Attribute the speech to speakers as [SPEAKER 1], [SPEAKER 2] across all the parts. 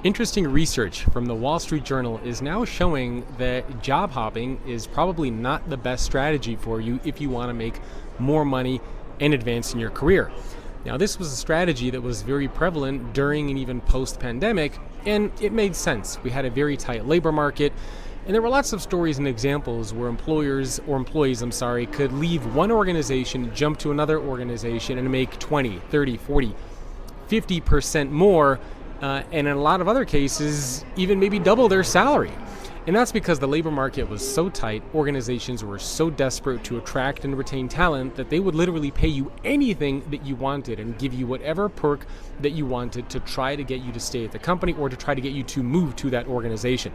[SPEAKER 1] Interesting research from the Wall Street Journal is now showing that job hopping is probably not the best strategy for you if you want to make more money and advance in your career. Now, this was a strategy that was very prevalent during and even post-pandemic, and it made sense. We had a very tight labor market, and there were lots of stories and examples where employees could leave one organization, jump to another organization, and make 20, 30, 40, 50% more, and in a lot of other cases, even maybe double their salary. And that's because the labor market was so tight, organizations were so desperate to attract and retain talent that they would literally pay you anything that you wanted and give you whatever perk that you wanted to try to get you to stay at the company or to try to get you to move to that organization.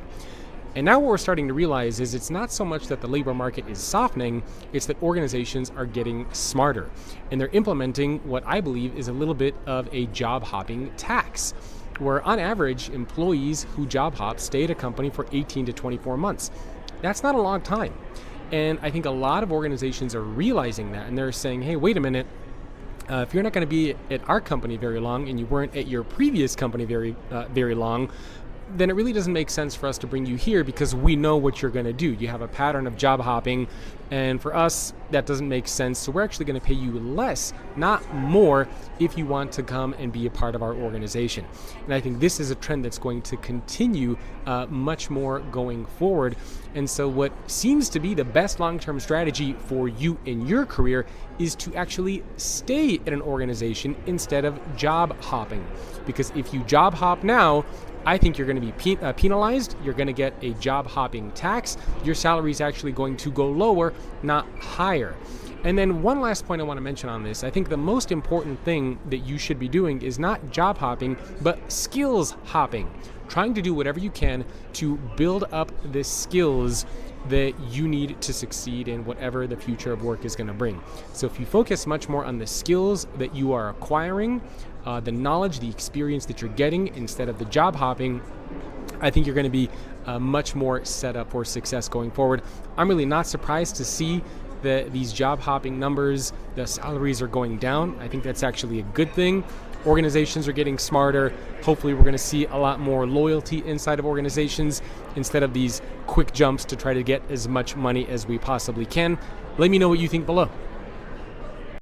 [SPEAKER 1] And now what we're starting to realize is it's not so much that the labor market is softening, it's that organizations are getting smarter. And they're implementing what I believe is a little bit of a job hopping tax, where on average, employees who job hop stay at a company for 18 to 24 months. That's not a long time. And I think a lot of organizations are realizing that, and they're saying, hey, wait a minute, if you're not going to be at our company very long and you weren't at your previous company very long, then it really doesn't make sense for us to bring you here because we know what you're going to do. You have a pattern of job hopping, and for us, that doesn't make sense. So we're actually going to pay you less, not more, if you want to come and be a part of our organization. And I think this is a trend that's going to continue much more going forward. And so what seems to be the best long-term strategy for you in your career is to actually stay at an organization instead of job hopping. Because if you job hop now, I think you're going to be penalized. You're going to get a job hopping tax. Your salary is actually going to go lower, not higher. And then one last point I want to mention on this. I think the most important thing that you should be doing is not job hopping, but skills hopping. Trying to do whatever you can to build up the skills that you need to succeed in whatever the future of work is going to bring. So if you focus much more on the skills that you are acquiring, the knowledge, the experience that you're getting instead of the job hopping, I think you're going to be much more set up for success going forward. I'm really not surprised to see that these job hopping numbers, the salaries are going down. I think that's actually a good thing. Organizations are getting smarter. Hopefully we're going to see a lot more loyalty inside of organizations instead of these quick jumps to try to get as much money as we possibly can. Let me know what you think below.